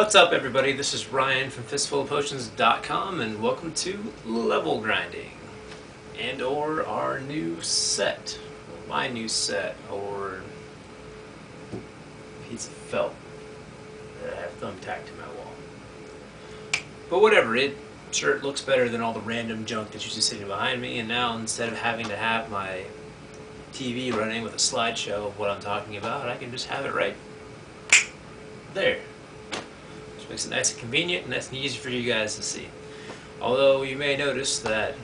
What's up, everybody? This is Ryan from FistFullofPotions.com, and welcome to Level Grinding, and or our new set, my new set, or piece of felt that I have thumbtacked to my wall. But whatever, it looks better than all the random junk that's usually sitting behind me, and now instead of having to have my TV running with a slideshow of what I'm talking about, I can just have it right there. Which makes it nice and convenient and nice and easy for you guys to see. Although you may notice that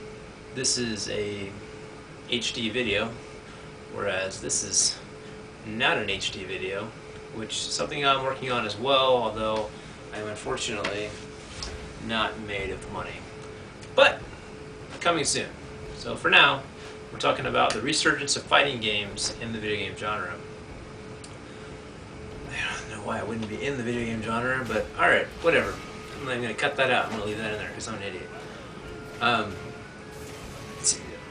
this is a HD video, whereas this is not an HD video, which is something I'm working on as well, although I'm unfortunately not made of money. But coming soon. So for now, we're talking about the resurgence of fighting games in the video game genre. I don't know why I wouldn't be in the video game genre, but alright, whatever. I'm not going to cut that out. I'm going to leave that in there because I'm an idiot.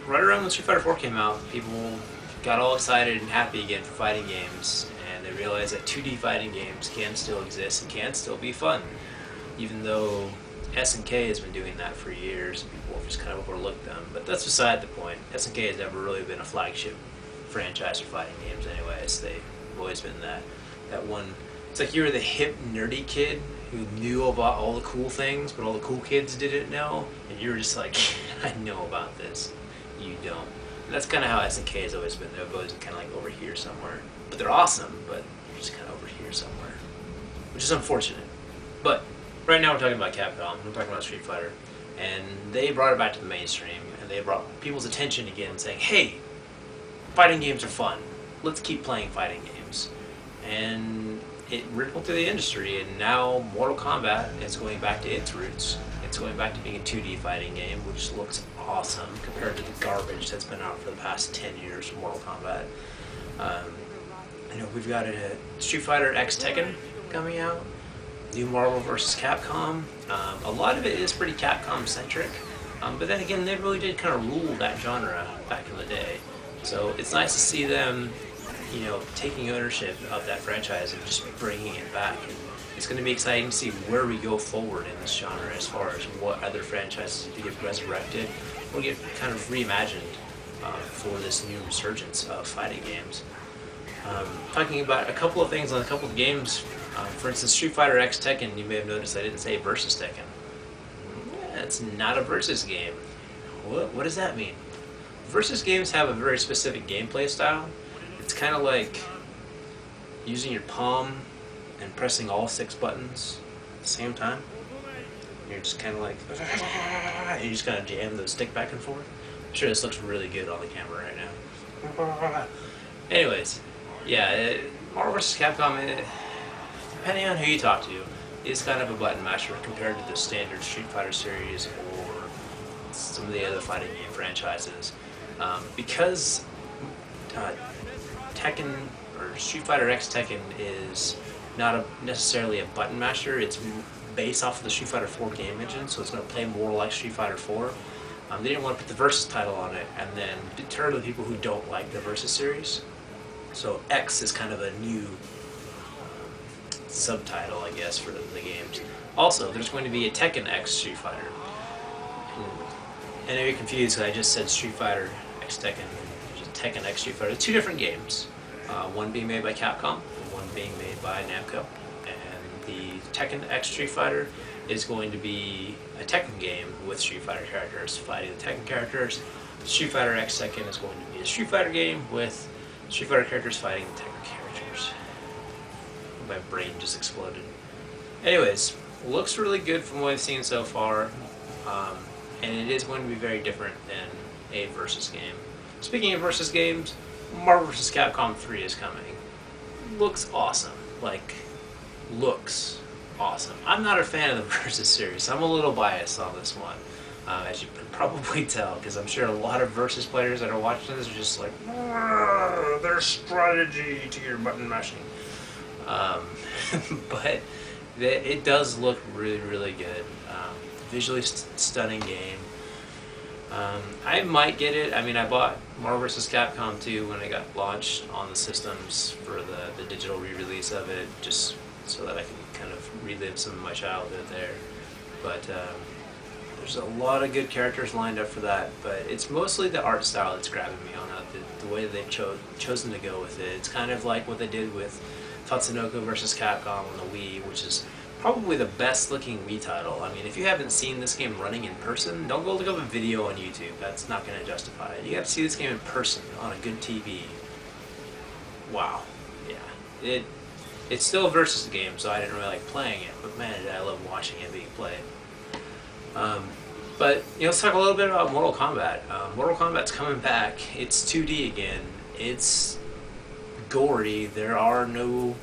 Right around when Street Fighter 4 came out, people got all excited and happy again for fighting games, and they realized that 2D fighting games can still exist and can still be fun, even though SNK has been doing that for years and people have just kind of overlooked them. But that's beside the point. SNK has never really been a flagship franchise for fighting games anyways. They've always been that one. It's like you were the hip, nerdy kid who knew about all the cool things, but all the cool kids didn't know, and you were just like, I know about this. You don't. And that's kind of how SNK has always been. They've always been kind of like over here somewhere. But they're awesome, but they're just kind of over here somewhere, which is unfortunate. But right now we're talking about Capcom. We're talking about Street Fighter, and they brought it back to the mainstream, and they brought people's attention again, saying, "Hey, fighting games are fun. Let's keep playing fighting games." And it rippled through the industry, and now Mortal Kombat is going back to its roots. It's going back to being a 2D fighting game, which looks awesome compared to the garbage that's been out for the past 10 years for Mortal Kombat. We've got a Street Fighter X Tekken coming out, new Marvel vs. Capcom. A lot of it is pretty Capcom-centric, but then again, they really did kind of rule that genre back in the day. So it's nice to see them taking ownership of that franchise and just bringing it back. And it's going to be exciting to see where we go forward in this genre as far as what other franchises get resurrected or get kind of reimagined for this new resurgence of fighting games. Talking about a couple of things on a couple of games. For instance, Street Fighter X Tekken, you may have noticed I didn't say versus Tekken. It's not a versus game. What does that mean? Versus games have a very specific gameplay style. It's kind of like using your palm and pressing all 6 buttons at the same time. You're just kind of like, and you just kind of jam the stick back and forth. I'm sure this looks really good on the camera right now. Anyways, yeah, Marvel vs. Capcom, depending on who you talk to, is kind of a button masher compared to the standard Street Fighter series or some of the other fighting game franchises. Because Tekken, or Street Fighter X Tekken, is not necessarily a button masher. It's based off of the Street Fighter 4 game engine, so it's going to play more like Street Fighter 4. They didn't want to put the Versus title on it and then deter the people who don't like the Versus series. So X is kind of a new subtitle, I guess, for the games. Also, there's going to be a Tekken X Street Fighter. And if you're confused, I just said Street Fighter X Tekken. There's a Tekken X Street Fighter. 2 different games. One being made by Capcom, and one being made by Namco. And the Tekken X Street Fighter is going to be a Tekken game with Street Fighter characters fighting the Tekken characters. Street Fighter X Tekken is going to be a Street Fighter game with Street Fighter characters fighting the Tekken characters. My brain just exploded. Anyways, looks really good from what I've seen so far, and it is going to be very different than a versus game. Speaking of versus games, Marvel vs. Capcom 3 is coming. Looks awesome. Looks awesome. I'm not a fan of the versus series. I'm a little biased on this one, as you can probably tell, because I'm sure a lot of versus players that are watching this are just like, there's strategy to your button mashing. But it does look really, really good. Visually stunning game. I might get it. I mean, I bought Marvel vs. Capcom 2 when it got launched on the systems for the digital re-release of it, just so that I can kind of relive some of my childhood there. But there's a lot of good characters lined up for that, but it's mostly the art style that's grabbing me on that, the way they've chosen to go with it. It's kind of like what they did with Tatsunoko vs. Capcom on the Wii, which is probably the best looking Wii title. I mean, if you haven't seen this game running in person, don't go look up a video on YouTube. That's not going to justify it. You have to see this game in person on a good TV. Wow. Yeah. It's still a versus game, so I didn't really like playing it, but man, I love watching it being played. But let's talk a little bit about Mortal Kombat. Mortal Kombat's coming back. It's 2D again. It's gory. There are no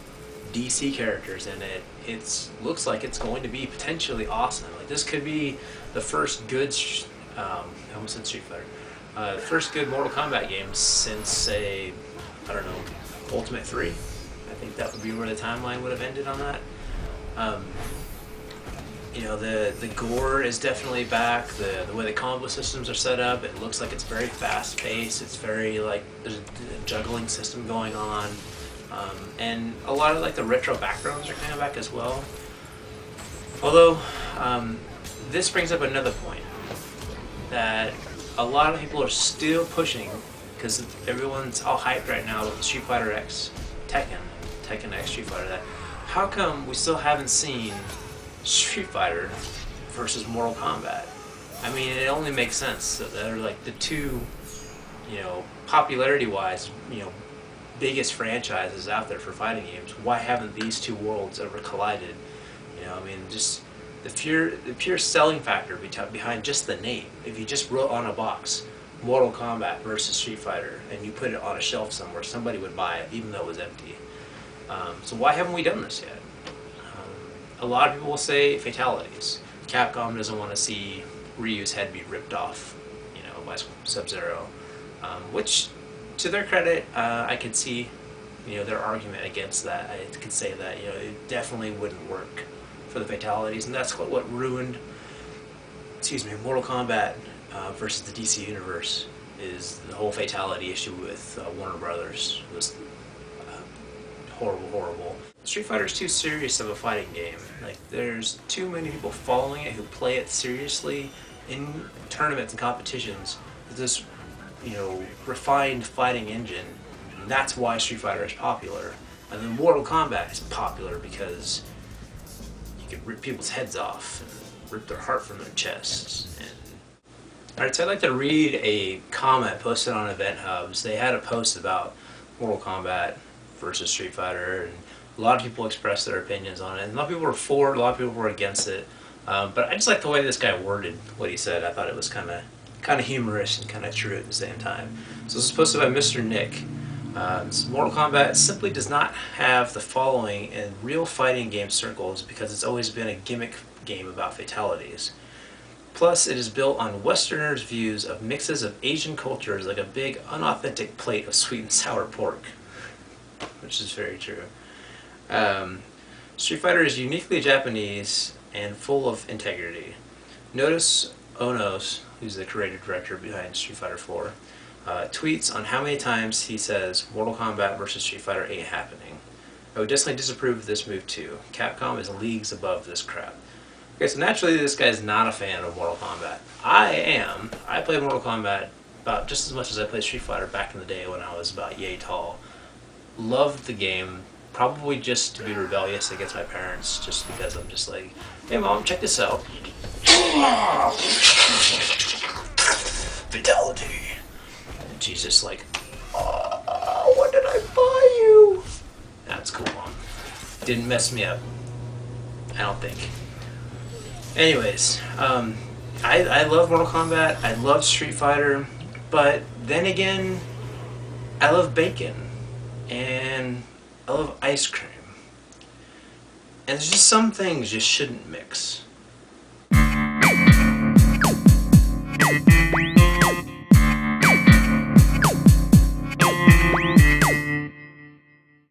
DC characters in it. It looks like it's going to be potentially awesome. Like, this could be the first good, I almost said Street Fighter, first good Mortal Kombat game since, say, I don't know, Ultimate 3. I think that would be where the timeline would have ended on that. The gore is definitely back. The way the combo systems are set up, it looks like it's very fast paced. It's very there's a juggling system going on, and a lot of the retro backgrounds are kind of back as well. Although this brings up another point that a lot of people are still pushing, because everyone's all hyped right now with Street Fighter X Tekken X Street Fighter. That how come we still haven't seen Street Fighter versus Mortal Kombat? I mean, it only makes sense. So they're the two, popularity-wise, biggest franchises out there for fighting games. Why haven't these two worlds ever collided? I mean, just the pure selling factor behind just the name. If you just wrote on a box Mortal Kombat versus Street Fighter and you put it on a shelf somewhere, somebody would buy it, even though it was empty. So why haven't we done this yet? A lot of people will say fatalities. Capcom doesn't want to see Ryu's head be ripped off, by Sub-Zero, which, to their credit, I could see, their argument against that. I could say that, it definitely wouldn't work for the fatalities, and that's what ruined, Mortal Kombat versus the DC Universe, is the whole fatality issue with Warner Brothers. It was horrible. Street Fighter is too serious of a fighting game. There's too many people following it who play it seriously in tournaments and competitions with this, refined fighting engine. And that's why Street Fighter is popular. And then Mortal Kombat is popular because you can rip people's heads off and rip their heart from their chests. Alright, so I'd like to read a comment posted on Event Hubs. They had a post about Mortal Kombat versus Street Fighter, and a lot of people expressed their opinions on it. And a lot of people were for it, a lot of people were against it. But I just like the way this guy worded what he said. I thought it was kind of humorous and kind of true at the same time. So this is posted by Mr. Nick. Mortal Kombat simply does not have the following in real fighting game circles because it's always been a gimmick game about fatalities. Plus, it is built on Westerners' views of mixes of Asian cultures like a big, unauthentic plate of sweet and sour pork. Which is very true. Street Fighter is uniquely Japanese and full of integrity. Notice Onos, who's the creative director behind Street Fighter 4, tweets on how many times he says Mortal Kombat versus Street Fighter ain't happening. I would definitely disapprove of this move too. Capcom is leagues above this crap. Okay, so naturally this guy's not a fan of Mortal Kombat. I am. I played Mortal Kombat about just as much as I played Street Fighter back in the day when I was about yay tall. Loved the game, probably just to be rebellious against my parents, just because I'm just like, hey mom, check this out. Fatality. And she's just like, what did I buy you? That's cool, mom. Didn't mess me up, I don't think. Anyways, I love Mortal Kombat, I love Street Fighter, but then again, I love bacon. And I love ice cream. And there's just some things you shouldn't mix.